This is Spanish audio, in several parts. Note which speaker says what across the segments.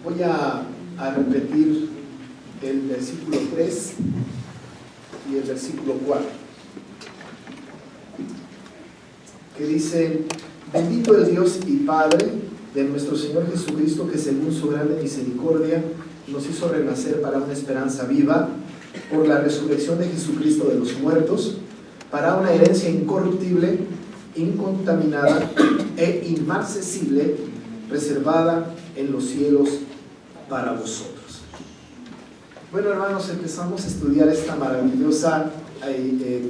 Speaker 1: Voy a repetir el versículo 3 y el versículo 4, que dice: bendito el Dios y Padre de nuestro Señor Jesucristo, que según su grande misericordia nos hizo renacer para una esperanza viva por la resurrección de Jesucristo de los muertos, para una herencia incorruptible, incontaminada e inmarcesible, reservada en los cielos para vosotros. Bueno, hermanos, empezamos a estudiar esta maravillosa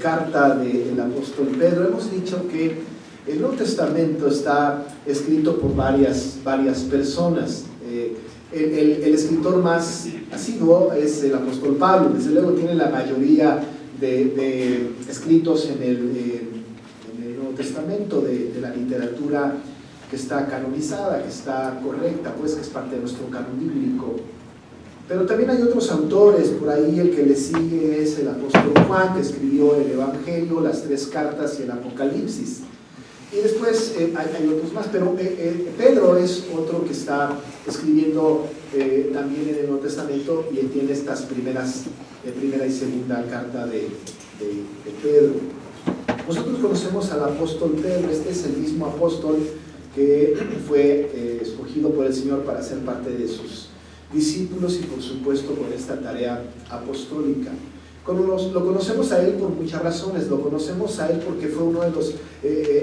Speaker 1: carta del apóstol Pedro. Hemos dicho que el Nuevo Testamento está escrito por varias personas. El escritor más asiduo es el apóstol Pablo. Desde luego tiene la mayoría de escritos en el Nuevo Testamento, de la literatura que está canonizada, que está correcta, pues que es parte de nuestro canon bíblico. Pero también hay otros autores, por ahí el que le sigue es el apóstol Juan, que escribió el Evangelio, las 3 cartas y el Apocalipsis. Y después hay otros más, pero Pedro es otro que está escribiendo también en el Nuevo Testamento, y tiene estas primera y segunda carta de Pedro. Nosotros conocemos al apóstol Pedro. Este es el mismo apóstol que fue escogido por el Señor para ser parte de sus discípulos y por supuesto con esta tarea apostólica. Lo conocemos a él por muchas razones. Lo conocemos a él porque fue uno de los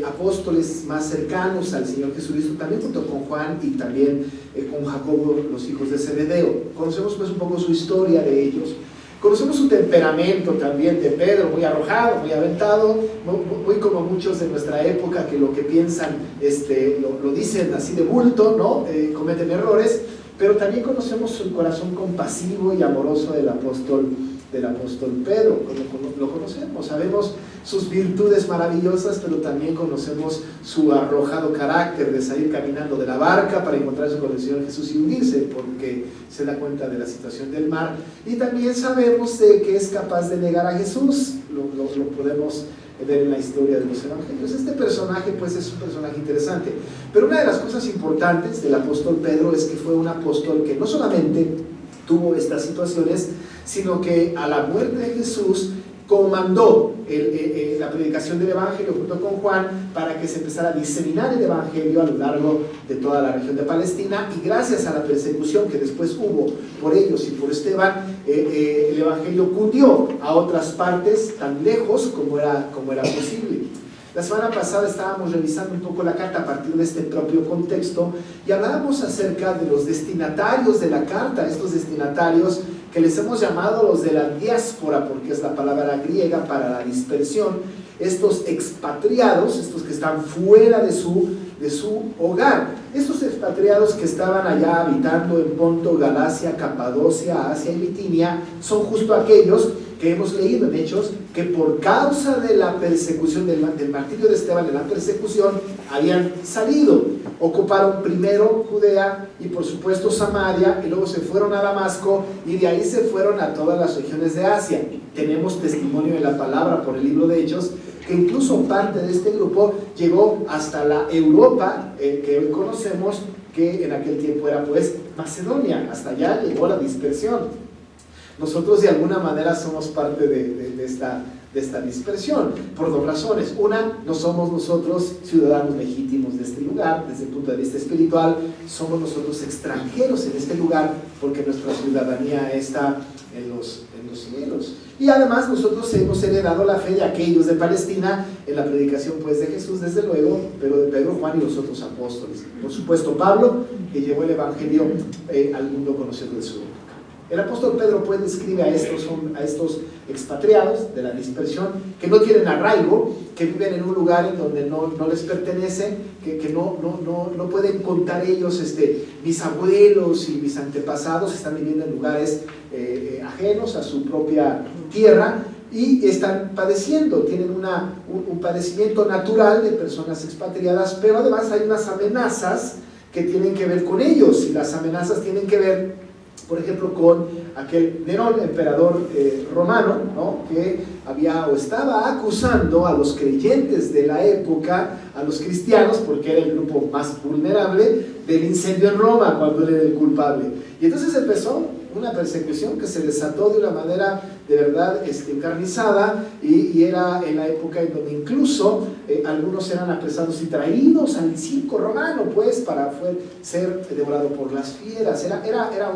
Speaker 1: apóstoles más cercanos al Señor Jesucristo, también junto con Juan y también con Jacobo, los hijos de Zebedeo. Conocemos pues un poco su historia de ellos. Conocemos su temperamento también de Pedro, muy arrojado, muy aventado, muy como muchos de nuestra época, que lo que piensan lo dicen así de bulto, ¿no? Cometen errores. Pero también conocemos el corazón compasivo y amoroso del apóstol Pedro. Lo conocemos, sabemos sus virtudes maravillosas, pero también conocemos su arrojado carácter de salir caminando de la barca para encontrarse con el Señor Jesús y hundirse porque se da cuenta de la situación del mar. Y también sabemos de que es capaz de negar a Jesús. Lo podemos ver en la historia de los evangelios. Este personaje pues es un personaje interesante, pero una de las cosas importantes del apóstol Pedro es que fue un apóstol que no solamente tuvo estas situaciones, sino que a la muerte de Jesús comandó la predicación del evangelio junto con Juan para que se empezara a diseminar el evangelio a lo largo de toda la región de Palestina, y gracias a la persecución que después hubo por ellos y por Esteban, el evangelio cundió a otras partes tan lejos como era posible. La semana pasada estábamos revisando un poco la carta a partir de este propio contexto y hablábamos acerca de los destinatarios de la carta, estos destinatarios que les hemos llamado los de la diáspora, porque es la palabra griega para la dispersión, estos expatriados, estos que están fuera de su hogar, estos expatriados que estaban allá habitando en Ponto, Galacia, Capadocia, Asia y Bitinia, son justo aquellos que hemos leído en Hechos, que por causa de la persecución, del martirio de Esteban, de la persecución, habían salido. Ocuparon primero Judea y por supuesto Samaria, y luego se fueron a Damasco, y de ahí se fueron a todas las regiones de Asia. Tenemos testimonio de la palabra por el libro de Hechos, que incluso parte de este grupo llegó hasta la Europa que hoy conocemos, que en aquel tiempo era pues Macedonia. Hasta allá llegó la dispersión. Nosotros de alguna manera somos parte de esta dispersión, por 2 razones. Una, no somos nosotros ciudadanos legítimos de este lugar, desde el punto de vista espiritual, somos nosotros extranjeros en este lugar, porque nuestra ciudadanía está en los cielos. Y además nosotros hemos heredado la fe de aquellos de Palestina en la predicación pues de Jesús, desde luego, pero de Pedro, Juan y los otros apóstoles. Por supuesto Pablo, que llevó el evangelio al mundo conocido de su época. El apóstol Pedro pues describe a estos expatriados de la dispersión, que no tienen arraigo, que viven en un lugar en donde no les pertenece, que no pueden contar ellos, mis abuelos y mis antepasados están viviendo en lugares ajenos a su propia tierra, y están padeciendo, tienen un padecimiento natural de personas expatriadas, pero además hay unas amenazas que tienen que ver con ellos, y las amenazas tienen que ver, por ejemplo, con aquel Nerón, emperador romano, ¿no? Que había o estaba acusando a los creyentes de la época, a los cristianos, porque era el grupo más vulnerable, del incendio en Roma cuando él era el culpable. Y entonces empezó una persecución que se desató de una manera de verdad encarnizada, y era en la época en donde incluso algunos eran apresados y traídos al circo romano, pues, para ser devorado por las fieras. Era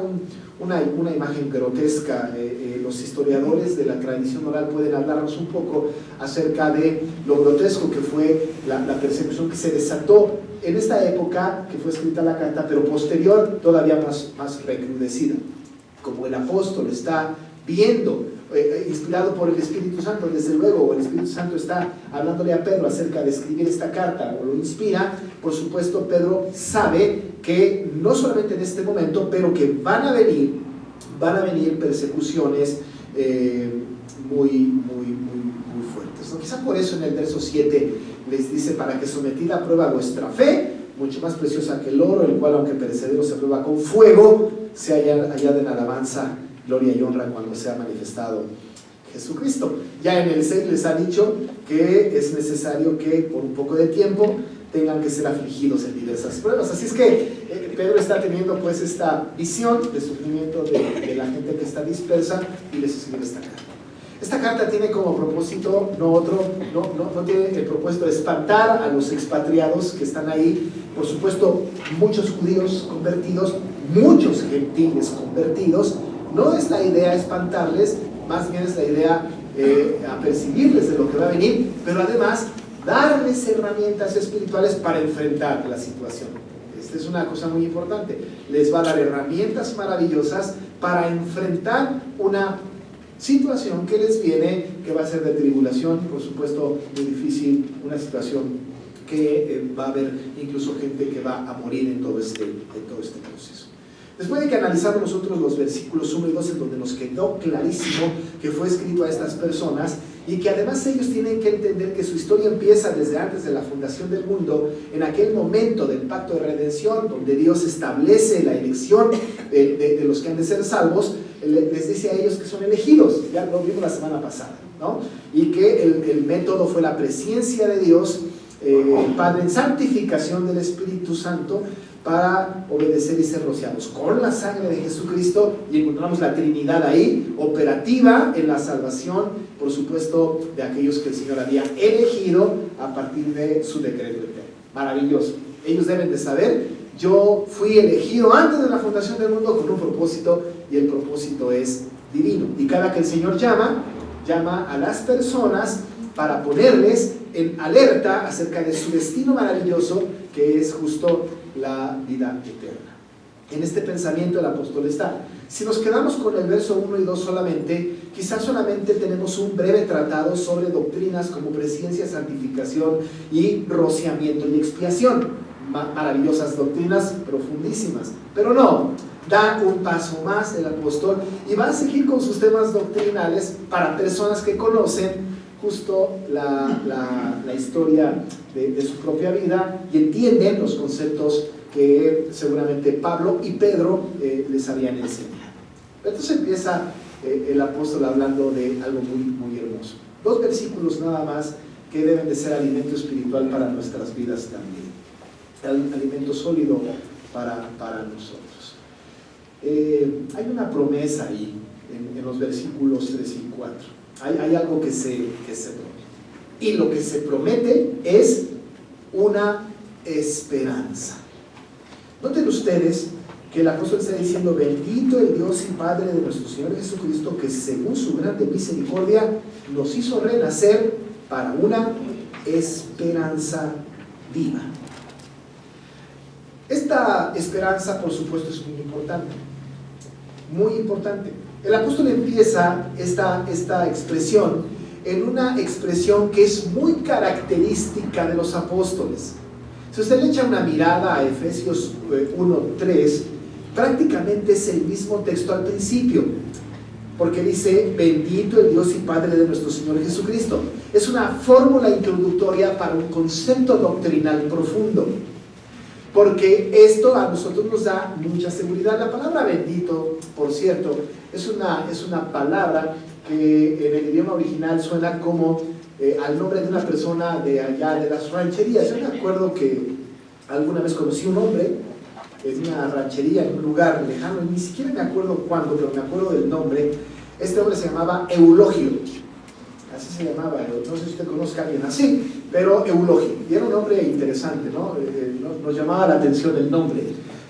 Speaker 1: una imagen grotesca. Los historiadores de la tradición oral pueden hablarnos un poco acerca de lo grotesco que fue la persecución que se desató en esta época que fue escrita la carta, pero posterior todavía más recrudecida. Como el apóstol está viendo, inspirado por el Espíritu Santo, desde luego, el Espíritu Santo está hablándole a Pedro acerca de escribir esta carta, o lo inspira, por supuesto Pedro sabe que no solamente en este momento, pero que van a venir persecuciones muy fuertes, ¿no? Quizá por eso en el verso 7 les dice: para que sometida a prueba vuestra fe, mucho más preciosa que el oro, el cual aunque perecedero se prueba con fuego, se hallada en alabanza, gloria y honra cuando sea manifestado Jesucristo. Ya en el 6 les ha dicho que es necesario que por un poco de tiempo tengan que ser afligidos en diversas pruebas. Así es que Pedro está teniendo pues esta visión de sufrimiento de la gente que está dispersa, y les escribe esta carta. Esta carta tiene como propósito no tiene el propósito de espantar a los expatriados que están ahí. Por supuesto, muchos judíos convertidos, muchos gentiles convertidos. No es la idea espantarles, más bien es la idea apercibirles de lo que va a venir, pero además darles herramientas espirituales para enfrentar la situación. Esta es una cosa muy importante. Les va a dar herramientas maravillosas para enfrentar una situación que les viene, que va a ser de tribulación, por supuesto muy difícil, una situación que va a haber incluso gente que va a morir en todo este proceso. Después de que analizamos nosotros los versículos 1 y 2, en donde nos quedó clarísimo que fue escrito a estas personas, y que además ellos tienen que entender que su historia empieza desde antes de la fundación del mundo, en aquel momento del pacto de redención, donde Dios establece la elección de los que han de ser salvos. Les dice a ellos que son elegidos, ya lo vimos la semana pasada, ¿no? Y que el método fue la presencia de Dios, el Padre en santificación del Espíritu Santo, para obedecer y ser rociados con la sangre de Jesucristo, y encontramos la Trinidad ahí, operativa en la salvación, por supuesto, de aquellos que el Señor había elegido a partir de su decreto eterno. Maravilloso. Ellos deben de saber: yo fui elegido antes de la fundación del mundo con un propósito, y el propósito es divino. Y cada que el Señor llama a las personas para ponerles en alerta acerca de su destino maravilloso, que es justo la vida eterna. En este pensamiento el apóstol está. Si nos quedamos con el verso 1 y 2 solamente, quizás solamente tenemos un breve tratado sobre doctrinas como presencia, santificación y rociamiento y expiación. Maravillosas doctrinas, profundísimas. Pero no, da un paso más el apóstol y va a seguir con sus temas doctrinales para personas que conocen justo la historia de su propia vida y entienden los conceptos que seguramente Pablo y Pedro les habían enseñado. Entonces empieza el apóstol hablando de algo muy hermoso. 2 versículos nada más que deben de ser alimento espiritual para nuestras vidas también. El alimento sólido para nosotros. Hay una promesa ahí en los versículos 3 y 4. Hay algo que se promete. Y lo que se promete es una esperanza. Noten ustedes que el apóstol está diciendo: bendito el Dios y Padre de nuestro Señor Jesucristo, que según su grande misericordia nos hizo renacer para una esperanza viva. Esta esperanza, por supuesto, es muy importante. Muy importante. El apóstol empieza esta expresión en una expresión que es muy característica de los apóstoles. Si usted le echa una mirada a Efesios 1:3, prácticamente es el mismo texto al principio, porque dice: bendito el Dios y Padre de nuestro Señor Jesucristo. Es una fórmula introductoria para un concepto doctrinal profundo, porque esto a nosotros nos da mucha seguridad. La palabra bendito, por cierto, es una palabra que en el idioma original suena como al nombre de una persona de allá de las rancherías. Yo me acuerdo que alguna vez conocí un hombre en una ranchería, en un lugar lejano, ni siquiera me acuerdo cuándo, pero me acuerdo del nombre. Este hombre se llamaba Eulogio, así se llamaba, no sé si usted conozca a alguien así, pero Eulogio, y era un nombre interesante, ¿no? Nos llamaba la atención el nombre.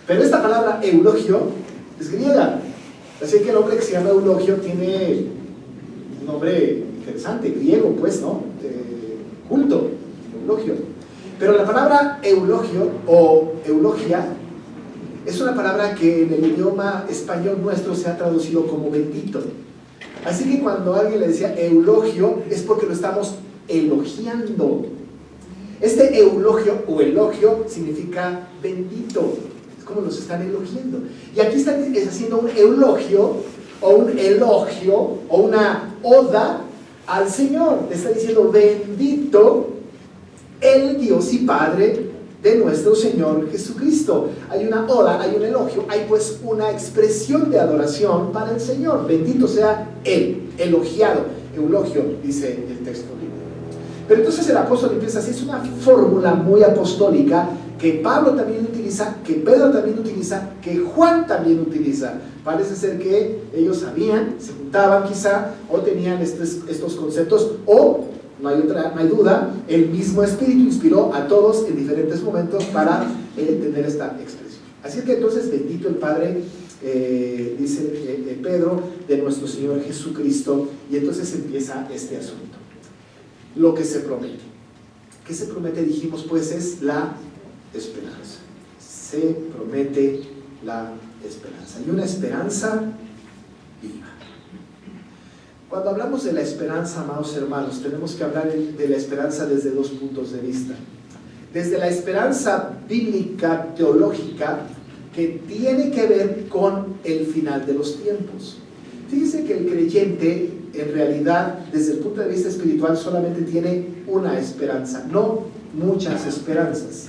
Speaker 1: Pero esta palabra Eulogio es griega, así que el hombre que se llama Eulogio tiene un nombre interesante, griego, pues, ¿no? Culto, Eulogio. Pero la palabra eulogio o eulogia es una palabra que en el idioma español nuestro se ha traducido como bendito. Así que cuando alguien le decía eulogio es porque lo estamos elogiando. Este eulogio o elogio significa bendito. Es como nos están elogiando. Y aquí están haciendo un eulogio o un elogio o una oda al Señor. Le está diciendo bendito el Dios y Padre de nuestro Señor Jesucristo. Hay una oda, hay un elogio, hay pues una expresión de adoración para el Señor. Bendito sea Él, elogiado, eulogio, dice el texto bíblico. Pero entonces el apóstol empieza así, es una fórmula muy apostólica que Pablo también utiliza, que Pedro también utiliza, que Juan también utiliza. Parece ser que ellos sabían, se juntaban quizá, o tenían estos conceptos, o no hay duda, el mismo Espíritu inspiró a todos en diferentes momentos para tener esta expresión. Así que entonces, bendito el Padre, dice Pedro, de nuestro Señor Jesucristo, y entonces empieza este asunto. Lo que se promete. ¿Qué se promete? Dijimos, pues, es la esperanza. Se promete la esperanza. Y una esperanza viva. Cuando hablamos de la esperanza, amados hermanos, tenemos que hablar de la esperanza desde dos puntos de vista. Desde la esperanza bíblica, teológica, que tiene que ver con el final de los tiempos. Fíjese que el creyente, en realidad, desde el punto de vista espiritual, solamente tiene una esperanza, no muchas esperanzas.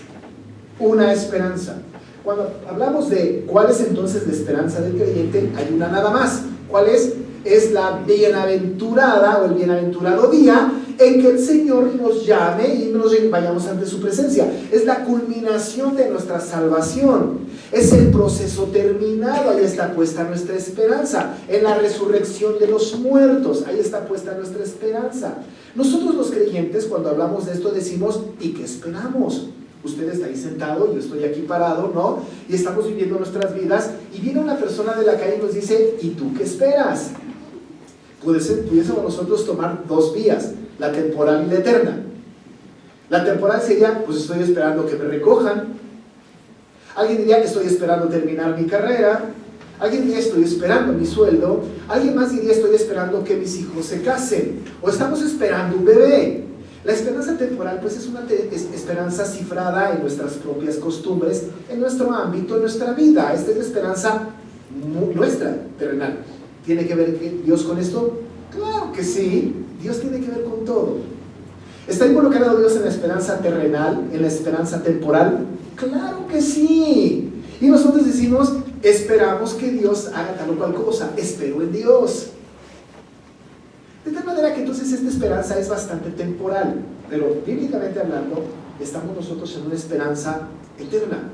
Speaker 1: Una esperanza. Cuando hablamos de cuál es entonces la esperanza del creyente, hay una nada más. ¿Cuál es? Es la bienaventurada o el bienaventurado día en que el Señor nos llame y nos vayamos ante su presencia. Es la culminación de nuestra salvación. Es el proceso terminado. Ahí está puesta nuestra esperanza. En la resurrección de los muertos, ahí está puesta nuestra esperanza. Nosotros los creyentes, cuando hablamos de esto, decimos, ¿y qué esperamos? Usted está ahí sentado, yo estoy aquí parado, ¿no? Y estamos viviendo nuestras vidas, y viene una persona de la calle y nos dice, ¿y tú qué esperas? Pudiésemos nosotros tomar dos vías, la temporal y la eterna. La temporal sería, pues estoy esperando que me recojan. Alguien diría que estoy esperando terminar mi carrera. Alguien diría, estoy esperando mi sueldo. Alguien más diría, estoy esperando que mis hijos se casen. O estamos esperando un bebé. La esperanza temporal, pues, es una esperanza cifrada en nuestras propias costumbres, en nuestro ámbito, en nuestra vida. Esta es la esperanza nuestra, terrenal. ¿Tiene que ver Dios con esto? Claro que sí, Dios tiene que ver con todo. ¿Está involucrado Dios en la esperanza terrenal, en la esperanza temporal? Claro que sí. Y nosotros decimos, esperamos que Dios haga tal o cual cosa, espero en Dios. De tal manera que entonces esta esperanza es bastante temporal, pero bíblicamente hablando, estamos nosotros en una esperanza eterna.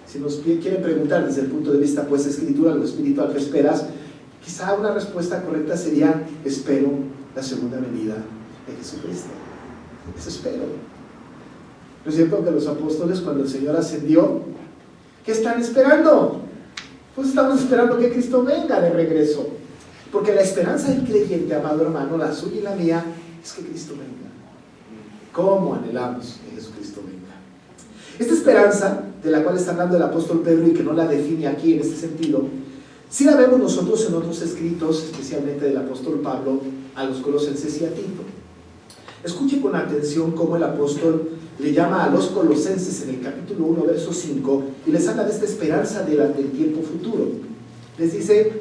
Speaker 1: Si nos quieren preguntar desde el punto de vista, pues, escritural o espiritual, ¿qué esperas? Quizá una respuesta correcta sería, espero la segunda venida de Jesucristo. Eso espero. ¿No es cierto que los apóstoles, cuando el Señor ascendió, qué están esperando? Pues estamos esperando que Cristo venga de regreso. Porque la esperanza del creyente, amado hermano, la suya y la mía, es que Cristo venga. ¿Cómo anhelamos que Jesucristo venga? Esta esperanza, de la cual está hablando el apóstol Pedro y que no la define aquí en este sentido, sí la vemos nosotros en otros escritos, especialmente del apóstol Pablo a los Colosenses y a Tito. Escuche con atención cómo el apóstol le llama a los colosenses en el capítulo 1, verso 5, y les habla de esta esperanza del tiempo futuro. Les dice,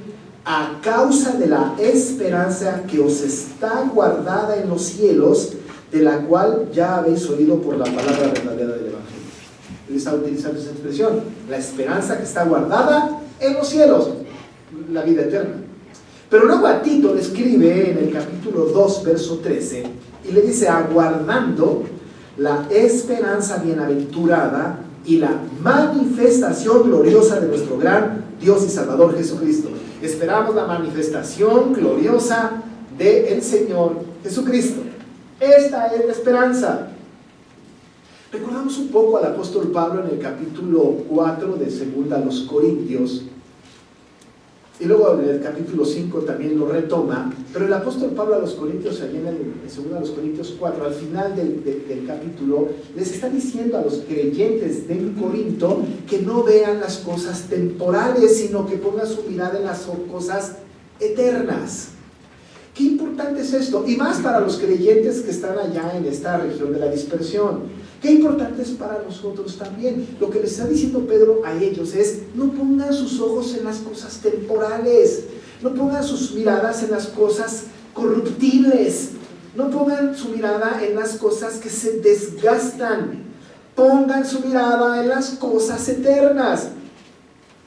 Speaker 1: a causa de la esperanza que os está guardada en los cielos, de la cual ya habéis oído por la palabra verdadera del Evangelio. Él está utilizando esa expresión, la esperanza que está guardada en los cielos, la vida eterna. Pero luego a Tito le escribe en el capítulo 2, verso 13, y le dice, aguardando la esperanza bienaventurada y la manifestación gloriosa de nuestro gran Dios y Salvador Jesucristo. Esperamos la manifestación gloriosa del Señor Jesucristo. Esta es la esperanza. Recordamos un poco al apóstol Pablo en el capítulo 4 de 2 Corintios, y luego en el capítulo 5 también lo retoma, pero el apóstol Pablo a los Corintios, allí en 2 Corintios 4, al final del capítulo, les está diciendo a los creyentes de Corinto que no vean las cosas temporales, sino que pongan su mirada en las cosas eternas. Qué importante es esto, y más para los creyentes que están allá en esta región de la dispersión. Qué importante es para nosotros también. Lo que les está diciendo Pedro a ellos es: no pongan sus ojos en las cosas temporales, no pongan sus miradas en las cosas corruptibles, no pongan su mirada en las cosas que se desgastan, pongan su mirada en las cosas eternas.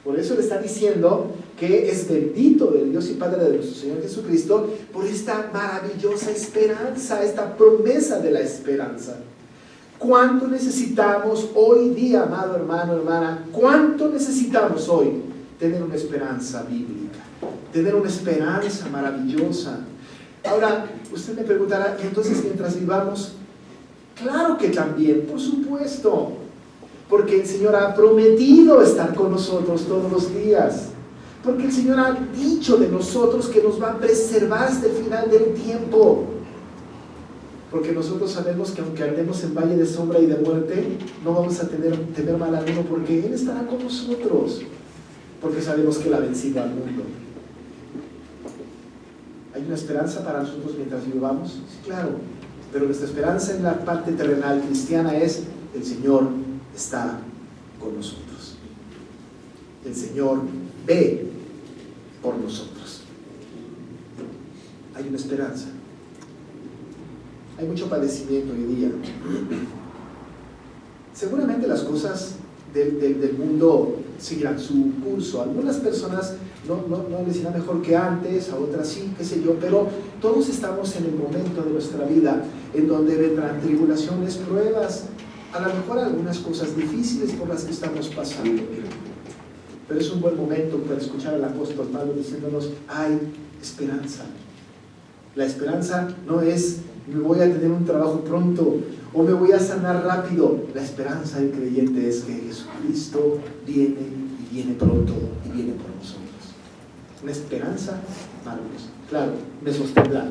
Speaker 1: Por eso le está diciendo que es bendito el Dios y Padre de nuestro Señor Jesucristo por esta maravillosa esperanza, esta promesa de la esperanza. ¿Cuánto necesitamos hoy día, amado hermano, hermana? ¿Cuánto necesitamos hoy tener una esperanza bíblica? Tener una esperanza maravillosa. Ahora, usted me preguntará, ¿y entonces mientras vivamos? Claro que también, por supuesto. Porque el Señor ha prometido estar con nosotros todos los días. Porque el Señor ha dicho de nosotros que nos va a preservar hasta el final del tiempo. Porque nosotros sabemos que aunque andemos en valle de sombra y de muerte, no vamos a temer mal alguno, porque Él estará con nosotros. Porque sabemos que Él ha vencido al mundo. ¿Hay una esperanza para nosotros mientras vivamos? Sí, claro. Pero nuestra esperanza en la parte terrenal cristiana es: el Señor está con nosotros. El Señor ve por nosotros. Hay una esperanza. Hay mucho padecimiento hoy día. Seguramente las cosas del mundo seguirán su curso. A algunas personas no les irá mejor que antes, a otras sí, qué sé yo, pero todos estamos en el momento de nuestra vida en donde vendrán tribulaciones, pruebas, a lo mejor algunas cosas difíciles por las que estamos pasando. Pero es un buen momento para escuchar al apóstol Pablo diciéndonos: hay esperanza. La esperanza no es: me voy a tener un trabajo pronto o me voy a sanar rápido. La esperanza del creyente es que Jesucristo viene y viene pronto y viene por nosotros. Una esperanza maravillosa. Claro, me sostendrá.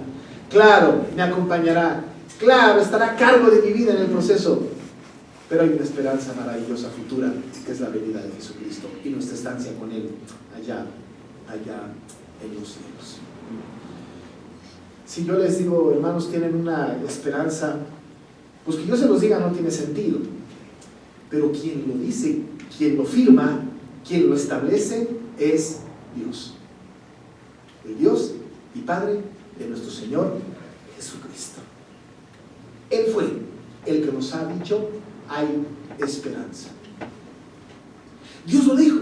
Speaker 1: Claro, me acompañará. Claro, estará a cargo de mi vida en el proceso. Pero hay una esperanza maravillosa futura, que es la venida de Jesucristo y nuestra estancia con Él allá en los cielos. Si yo les digo, hermanos, tienen una esperanza, pues que yo se los diga no tiene sentido. Pero quien lo dice, quien lo firma, quien lo establece es Dios. El Dios y Padre de nuestro Señor Jesucristo. Él fue el que nos ha dicho: hay esperanza. Dios lo dijo.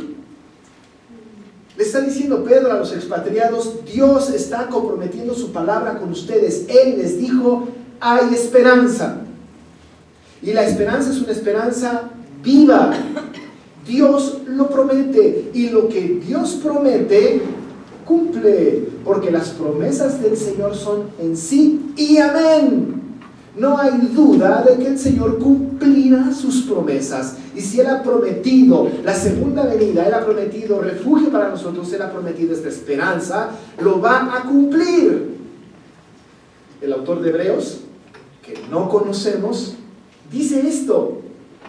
Speaker 1: Le está diciendo Pedro a los expatriados: Dios está comprometiendo su palabra con ustedes. Él les dijo: hay esperanza. Y la esperanza es una esperanza viva. Dios lo promete, y lo que Dios promete cumple, porque las promesas del Señor son en sí y amén. No hay duda de que el Señor cumplirá sus promesas. Y si Él ha prometido la segunda venida, Él ha prometido refugio para nosotros, Él ha prometido esta esperanza, lo va a cumplir. El autor de Hebreos, que no conocemos, dice esto.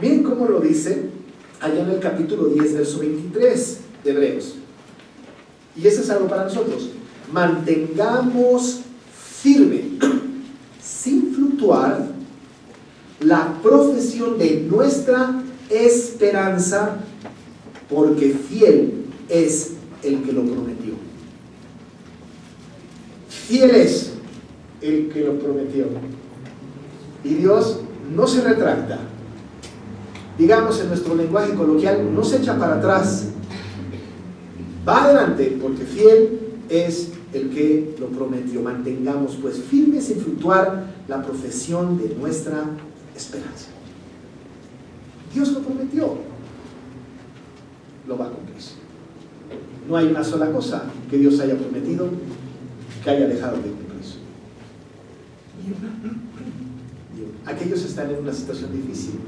Speaker 1: Miren cómo lo dice allá en el capítulo 10, verso 23 de Hebreos. Y eso es algo para nosotros. Mantengamos firme, sin fluctuar, la profesión de nuestra esperanza, porque fiel es el que lo prometió. Fiel es el que lo prometió. Y Dios no se retracta. Digamos en nuestro lenguaje coloquial, no se echa para atrás. Va adelante, porque fiel es el que lo prometió. Mantengamos pues firmes sin fluctuar la profesión de nuestra esperanza. Dios lo prometió, lo va a cumplir. No hay una sola cosa que Dios haya prometido que haya dejado de cumplir. Aquellos están en una situación difícil,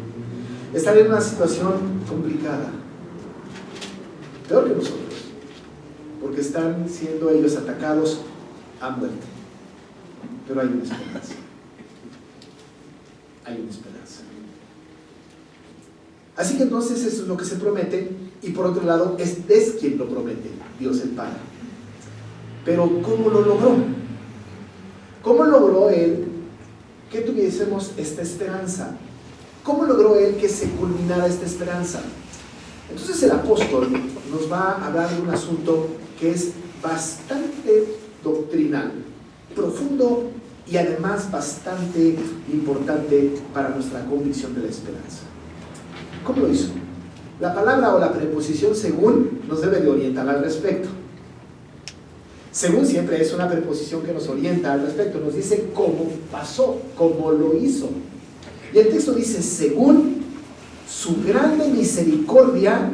Speaker 1: están en una situación complicada, peor que nosotros, porque están siendo ellos atacados a muerte. Pero hay una esperanza. Hay una esperanza. Así que entonces eso es lo que se promete, y por otro lado es quien lo promete, Dios el Padre. Pero ¿cómo lo logró? ¿Cómo logró Él que tuviésemos esta esperanza? ¿Cómo logró Él que se culminara esta esperanza? Entonces el apóstol nos va a hablar de un asunto que es bastante doctrinal, profundo y además bastante importante para nuestra convicción de la esperanza. ¿Cómo lo hizo? La palabra o la preposición según nos debe de orientar al respecto. Según siempre es una preposición que nos orienta al respecto, nos dice cómo pasó, cómo lo hizo. Y el texto dice: según su grande misericordia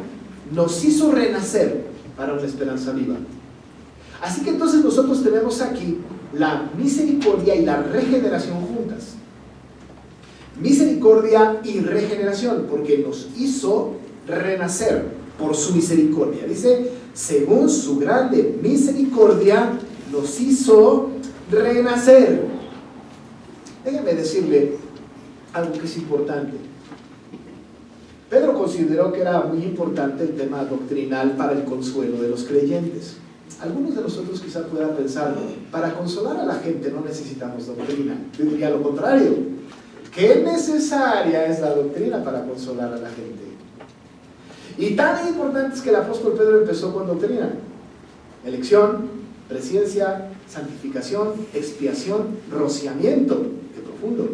Speaker 1: nos hizo renacer para una esperanza viva. Así que entonces nosotros tenemos aquí la misericordia y la regeneración juntas. Misericordia y regeneración, porque nos hizo renacer por su misericordia. Dice: según su grande misericordia nos hizo renacer. Déjame decirle algo que es importante. Pedro consideró que era muy importante el tema doctrinal para el consuelo de los creyentes. Algunos de nosotros quizás puedan pensar: para consolar a la gente no necesitamos doctrina. Yo diría lo contrario. ¿Qué necesaria es la doctrina para consolar a la gente? Y tan importante es que el apóstol Pedro empezó con doctrina: elección, presciencia, santificación, expiación, rociamiento. ¡Qué profundo!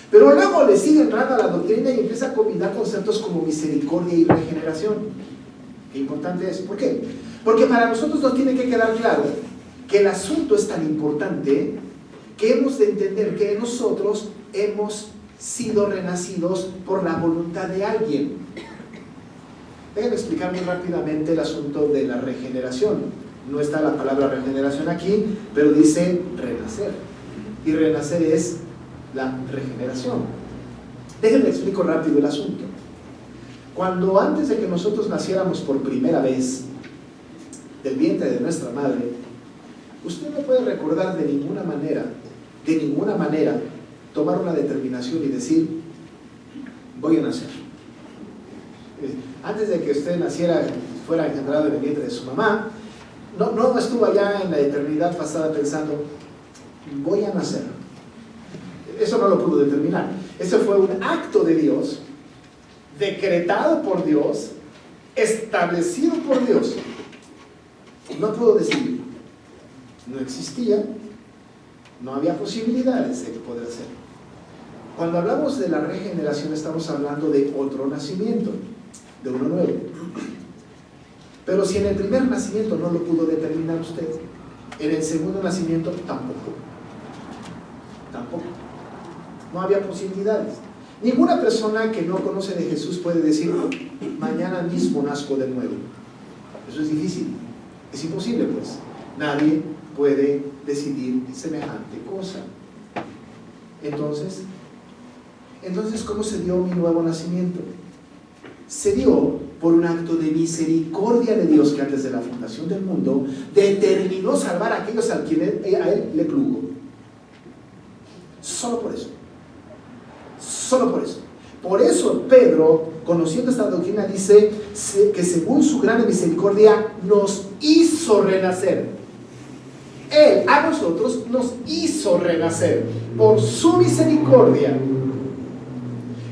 Speaker 1: Pero luego le sigue entrando a la doctrina y empieza a combinar conceptos como misericordia y regeneración. Qué importante es. ¿Por qué? Porque para nosotros nos tiene que quedar claro que el asunto es tan importante que hemos de entender que nosotros hemos sido renacidos por la voluntad de alguien. Déjenme explicar muy rápidamente el asunto de la regeneración. No está la palabra regeneración aquí, pero dice renacer. Y renacer es la regeneración. Déjenme explicar rápido el asunto. Cuando antes de que nosotros naciéramos por primera vez del vientre de nuestra madre, usted no puede recordar de ninguna manera tomar una determinación y decir: voy a nacer. Antes de que usted naciera, fuera engendrado en el vientre de su mamá, no estuvo allá en la eternidad pasada pensando: voy a nacer. Eso no lo pudo determinar. Eso fue un acto de Dios, decretado por Dios, establecido por Dios. No pudo decidir. No existía, no había posibilidades de poder hacerlo. Cuando hablamos de la regeneración, estamos hablando de otro nacimiento, de uno nuevo. Pero si en el primer nacimiento no lo pudo determinar usted, en el segundo nacimiento tampoco. No había posibilidades. Ninguna persona que no conoce de Jesús puede decir: mañana mismo nazco de nuevo. Eso es difícil, es imposible, pues. Nadie puede decidir semejante cosa. Entonces, ¿cómo se dio mi nuevo nacimiento? Se dio por un acto de misericordia de Dios, que antes de la fundación del mundo determinó salvar a aquellos a quienes a Él le plugo. Solo por eso. Solo por eso. Por eso Pedro, conociendo esta doctrina, dice que según su grande misericordia nos hizo renacer. Él a nosotros nos hizo renacer por su misericordia.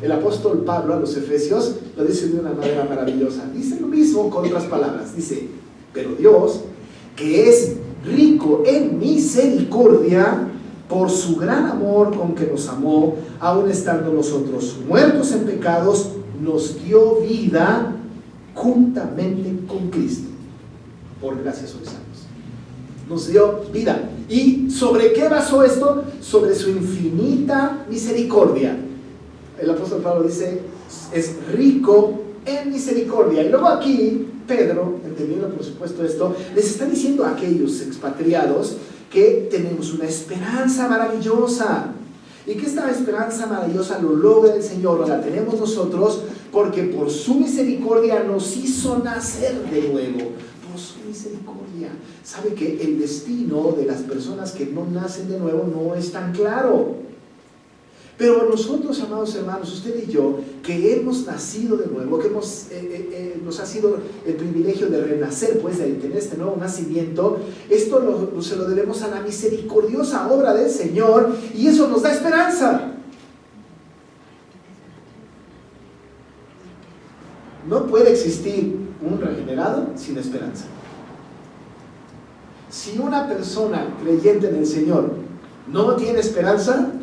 Speaker 1: El apóstol Pablo a los Efesios lo dice de una manera maravillosa. Dice lo mismo con otras palabras. Dice: pero Dios, que es rico en misericordia, por su gran amor con que nos amó, aun estando nosotros muertos en pecados, nos dio vida juntamente con Cristo. Por gracia sois salvos. Nos dio vida. ¿Y sobre qué basó esto? Sobre su infinita misericordia. El apóstol Pablo dice: es rico en misericordia. Y luego aquí Pedro, entendiendo por supuesto esto, les está diciendo a aquellos expatriados que tenemos una esperanza maravillosa, y que esta esperanza maravillosa lo logra el Señor, la tenemos nosotros, porque por su misericordia nos hizo nacer de nuevo. Por su misericordia. Sabe que el destino de las personas que no nacen de nuevo no es tan claro. Pero nosotros, amados hermanos, usted y yo, que hemos nacido de nuevo, que nos ha sido el privilegio de renacer, pues de tener este nuevo nacimiento, esto se lo debemos a la misericordiosa obra del Señor, y eso nos da esperanza. No puede existir un regenerado sin esperanza. Si una persona creyente en el Señor no tiene esperanza,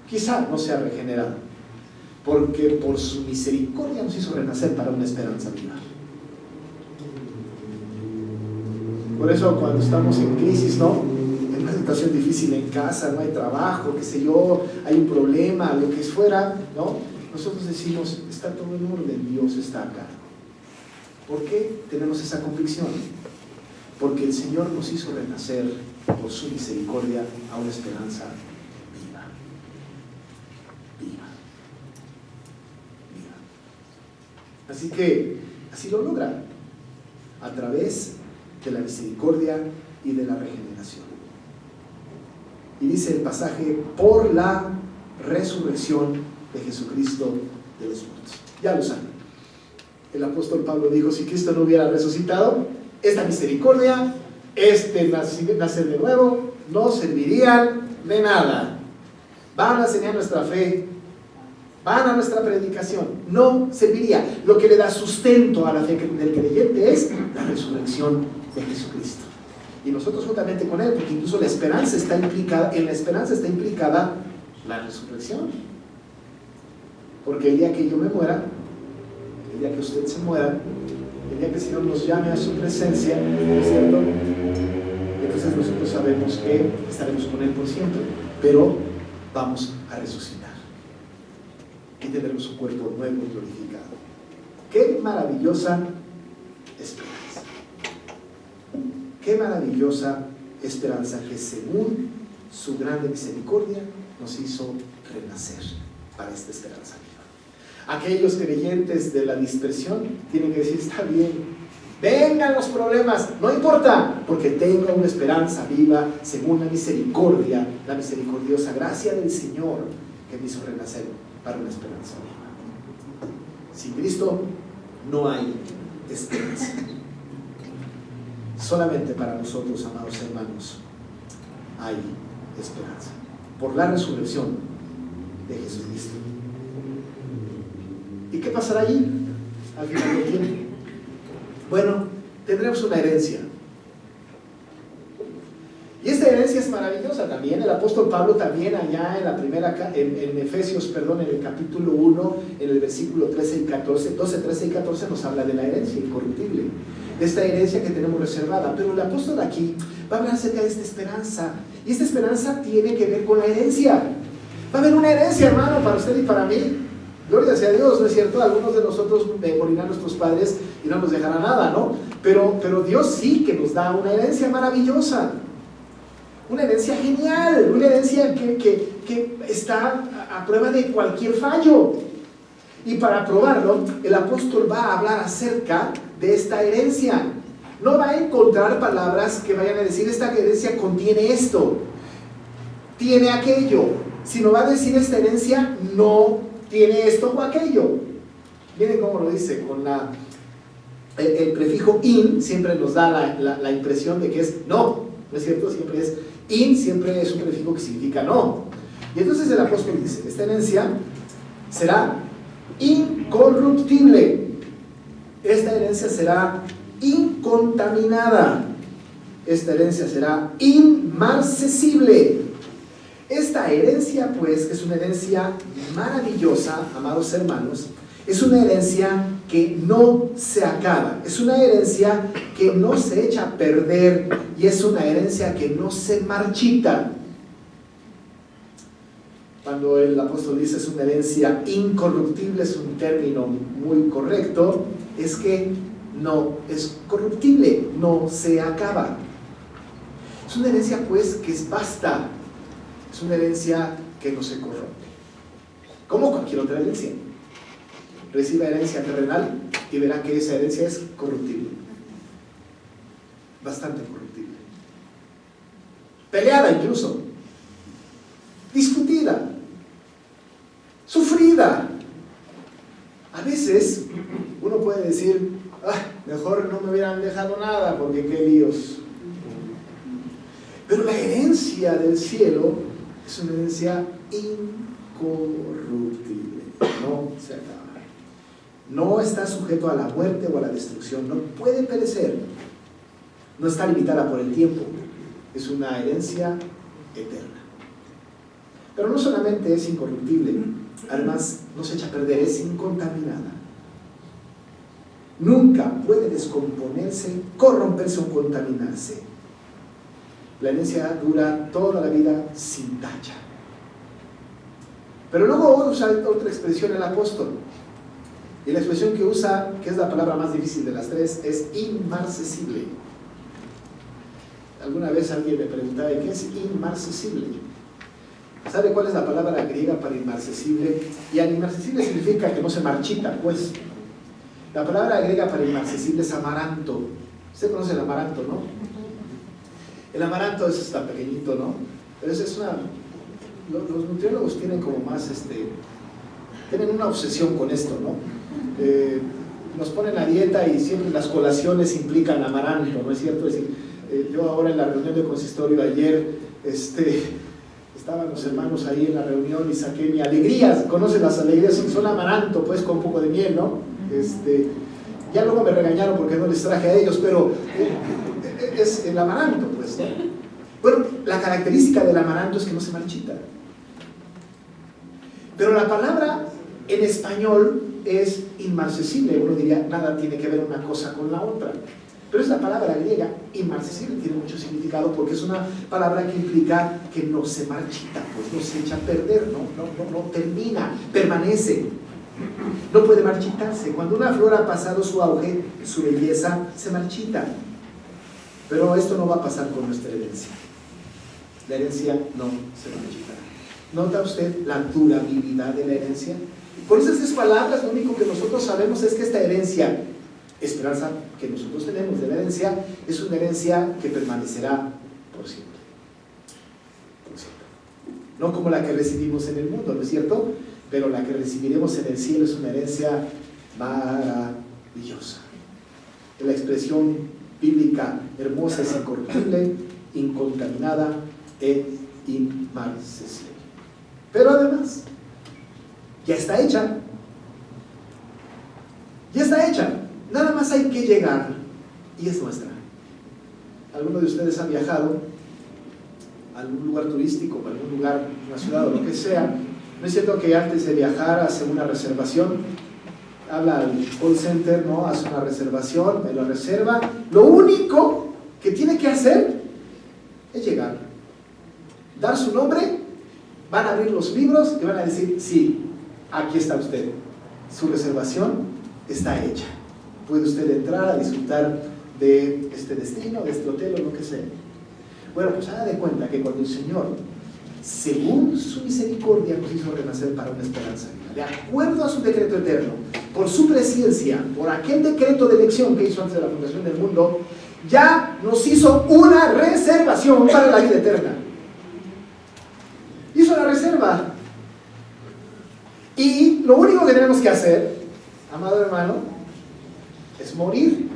Speaker 1: quizá no sea regenerado, porque por su misericordia nos hizo renacer para una esperanza viva. Por eso cuando estamos en crisis, ¿no?, en una situación difícil en casa, no hay trabajo, qué sé yo, hay un problema, lo que fuera, ¿no?, nosotros decimos, está todo en orden, Dios está acá. ¿Por qué tenemos esa convicción? Porque el Señor nos hizo renacer por su misericordia a una esperanza viva. Así que, así lo logra, a través de la misericordia y de la regeneración. Y dice el pasaje, por la resurrección de Jesucristo de los muertos. Ya lo saben. El apóstol Pablo dijo, si Cristo no hubiera resucitado, esta misericordia, nacer de nuevo, no servirían de nada. Van a enseñar nuestra fe, van a nuestra predicación, no serviría. Lo que le da sustento a la fe del creyente es la resurrección de Jesucristo. Y nosotros juntamente con Él, porque incluso la esperanza está implicada, en la esperanza está implicada la resurrección. Porque el día que yo me muera, el día que usted se muera, el día que el Señor nos llame a su presencia, ¿no es cierto?, entonces nosotros sabemos que estaremos con Él por siempre, pero vamos a resucitar y tendremos un cuerpo nuevo y glorificado. ¡Qué maravillosa esperanza! ¡Qué maravillosa esperanza que según su grande misericordia nos hizo renacer para esta esperanza viva! Aquellos creyentes de la dispersión tienen que decir, está bien, vengan los problemas, no importa, porque tengo una esperanza viva según la misericordia, la misericordiosa gracia del Señor que me hizo renacer para una esperanza viva. Sin Cristo no hay esperanza. Solamente para nosotros, amados hermanos, hay esperanza por la resurrección de Jesucristo. ¿Y qué pasará allí al final del tiempo? Bueno, tendremos una herencia. Y esta herencia es maravillosa también. El apóstol Pablo también allá en Efesios, en el capítulo 1, en el versículo 13 y 14, 12, 13 y 14 nos habla de la herencia incorruptible, de esta herencia que tenemos reservada. Pero el apóstol aquí va a hablar acerca de esta esperanza. Y esta esperanza tiene que ver con la herencia. Va a haber una herencia, hermano, para usted y para mí. Gloria sea a Dios, ¿no es cierto? Algunos de nosotros morirán nuestros padres y no nos dejará nada, ¿no? Pero Dios sí que nos da una herencia maravillosa, una herencia genial, una herencia que está a prueba de cualquier fallo. Y para probarlo, el apóstol va a hablar acerca de esta herencia. No va a encontrar palabras que vayan a decir, esta herencia contiene esto, tiene aquello, sino va a decir, esta herencia no tiene esto o aquello. Miren cómo lo dice, con el prefijo in siempre nos da la impresión de que es no, ¿no es cierto? Siempre es in, siempre es un prefijo que significa no. Y entonces el apóstol dice, esta herencia será incorruptible, esta herencia será incontaminada, esta herencia será inmarcesible. Esta herencia, pues, que es una herencia maravillosa, amados hermanos, es una herencia que no se acaba, es una herencia que no se echa a perder y es una herencia que no se marchita. Cuando el apóstol dice es una herencia incorruptible, es un término muy correcto, es que no es corruptible, no se acaba. Es una herencia pues que es vasta, es una herencia que no se corrompe. Como cualquier otra herencia. Reciba herencia terrenal y verá que esa herencia es corruptible. Bastante corruptible. Peleada incluso. Discutida. Sufrida. A veces uno puede decir, mejor no me hubieran dejado nada porque qué líos. Pero la herencia del cielo es una herencia incorruptible. No se acaba. No está sujeto a la muerte o a la destrucción. No puede perecer. No está limitada por el tiempo. Es una herencia eterna. Pero no solamente es incorruptible, además no se echa a perder, es incontaminada. Nunca puede descomponerse, corromperse o contaminarse. La herencia dura toda la vida sin tacha. Pero luego usa otra expresión el apóstol. Y la expresión que usa, que es la palabra más difícil de las tres, es inmarcesible. Alguna vez alguien me preguntaba, ¿qué es inmarcesible? ¿Sabe cuál es la palabra griega para inmarcesible? Y inmarcesible significa que no se marchita, pues. La palabra griega para inmarcesible es amaranto. Usted conoce el amaranto, ¿no? El amaranto es tan pequeñito, ¿no? Pero es una... Los nutriólogos tienen como más, tienen una obsesión con esto, ¿no? Nos ponen a dieta y siempre las colaciones implican amaranto, ¿no es cierto? Es decir, yo ahora en la reunión de consistorio de ayer, estaban los hermanos ahí en la reunión y saqué mi alegría. ¿Conocen las alegrías? Son amaranto, pues, con un poco de miel, ¿no? Ya luego me regañaron porque no les traje a ellos, pero es el amaranto, pues, ¿no? Bueno, la característica del amaranto es que no se marchita. Pero la palabra en español es inmarcesible. Uno diría, nada tiene que ver una cosa con la otra. Pero es la palabra griega, inmarcesible, tiene mucho significado porque es una palabra que implica que no se marchita, pues no se echa a perder, no termina, permanece. No puede marchitarse. Cuando una flor ha pasado su auge, su belleza, se marchita. Pero esto no va a pasar con nuestra herencia. La herencia no se marchitará. ¿Nota usted la durabilidad de la herencia? Por esas tres palabras, lo único que nosotros sabemos es que esta herencia, esperanza que nosotros tenemos de la herencia, es una herencia que permanecerá por siempre. Por siempre. No como la que recibimos en el mundo, ¿no es cierto? Pero la que recibiremos en el cielo es una herencia maravillosa. La expresión bíblica hermosa es incorruptible, incontaminada e inmarcesible. Pero además, ya está hecha. Ya está hecha. Nada más hay que llegar y es nuestra. ¿Alguno de ustedes ha viajado a algún lugar turístico, a algún lugar, una ciudad o lo que sea? ¿No es cierto que antes de viajar hace una reservación? Habla al call center, ¿no? Hace una reservación, me lo reserva. Lo único que tiene que hacer es llegar, dar su nombre, van a abrir los libros y van a decir, sí, aquí está usted, su reservación está hecha, puede usted entrar a disfrutar de este destino, de este hotel o lo que sea. Bueno, pues haga de cuenta que cuando el Señor, según su misericordia, nos hizo renacer para una esperanza viva, de acuerdo a su decreto eterno, por su presencia, por aquel decreto de elección que hizo antes de la fundación del mundo, ya nos hizo una reservación para la vida eterna. Hizo la reserva. Y lo único que tenemos que hacer, amado hermano, es morir.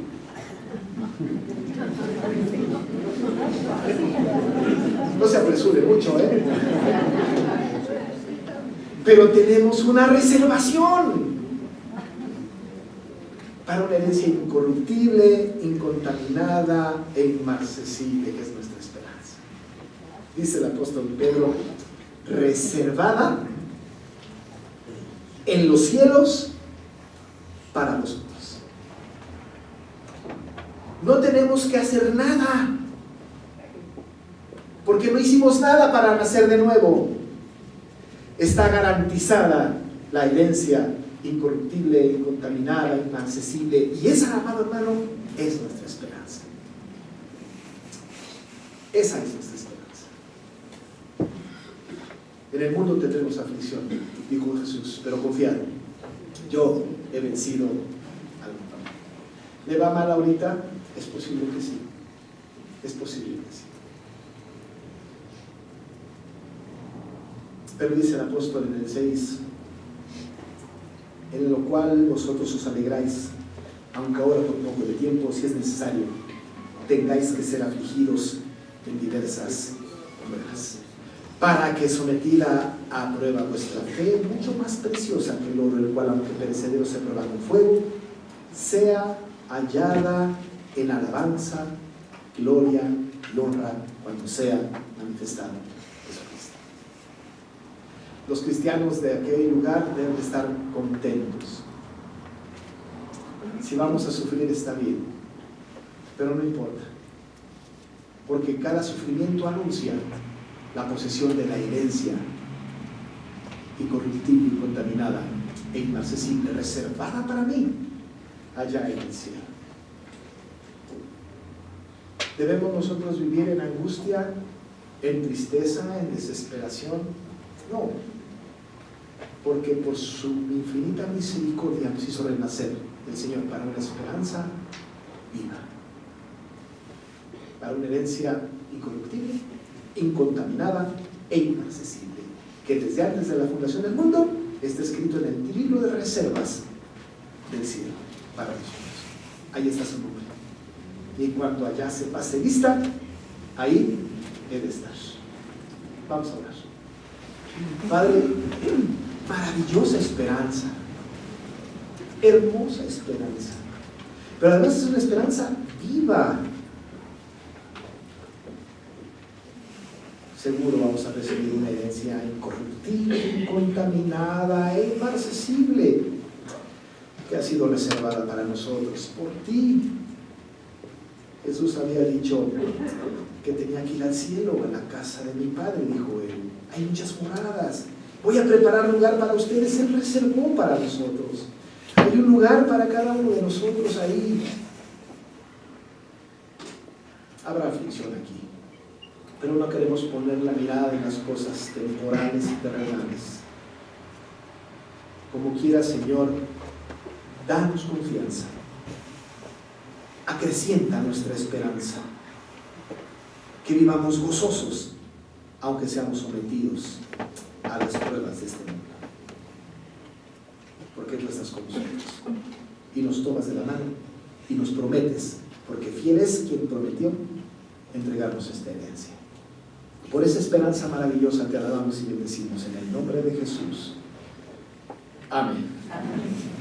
Speaker 1: No se apresure mucho, ¿eh? Pero tenemos una reservación para una herencia incorruptible, incontaminada e inmarcesible, que es nuestra esperanza. Dice el apóstol Pedro, reservada en los cielos para vosotros. No tenemos que hacer nada, porque no hicimos nada para nacer de nuevo. está garantizada la herencia incorruptible, incontaminada, inaccesible. Y esa, amado hermano, es nuestra esperanza. Esa es nuestra esperanza. En el mundo tendremos aflicción, dijo Jesús, pero confiad, yo he vencido al mundo. ¿Le va mal ahorita? Es posible que sí. Es posible que sí. Pero dice el apóstol en el 6, en lo cual vosotros os alegráis, aunque ahora por poco de tiempo, si es necesario, tengáis que ser afligidos en diversas pruebas, para que sometida a prueba vuestra fe, mucho más preciosa que el oro, el cual aunque perecedero se prueba con fuego, sea hallada en alabanza, gloria y honra cuando sea manifestado Jesucristo. Los cristianos de aquel lugar deben de estar contentos. Si vamos a sufrir está bien, pero no importa, porque cada sufrimiento anuncia la posesión de la herencia incorruptible, incontaminada e inmarcesible, reservada para mí allá en el cielo. ¿Debemos nosotros vivir en angustia, en tristeza, en desesperación? No, porque por su infinita misericordia nos hizo renacer el Señor para una esperanza viva, para una herencia incorruptible, incontaminada e inaccesible, que desde antes de la fundación del mundo está escrito en el libro de reservas del cielo para nosotros. Ahí está su nombre. Y cuando allá se pase lista, ahí he de estar. Vamos a orar. Padre, maravillosa esperanza, hermosa esperanza, pero además es una esperanza viva. Seguro vamos a recibir una herencia incorruptible, incontaminada e inmarcesible, que ha sido reservada para nosotros por ti. Jesús había dicho que tenía que ir al cielo, a la casa de mi Padre, dijo él. Hay muchas moradas. Voy a preparar lugar para ustedes. Él reservó para nosotros. Hay un lugar para cada uno de nosotros ahí. Habrá aflicción aquí, pero no queremos poner la mirada en las cosas temporales y terrenales. Como quiera, Señor, danos confianza. Acrecienta nuestra esperanza, que vivamos gozosos, aunque seamos sometidos a las pruebas de este mundo, porque tú estás con nosotros y nos tomas de la mano y nos prometes, porque fiel es quien prometió entregarnos esta herencia. Por esa esperanza maravillosa te alabamos y bendecimos en el nombre de Jesús. Amén. Amén.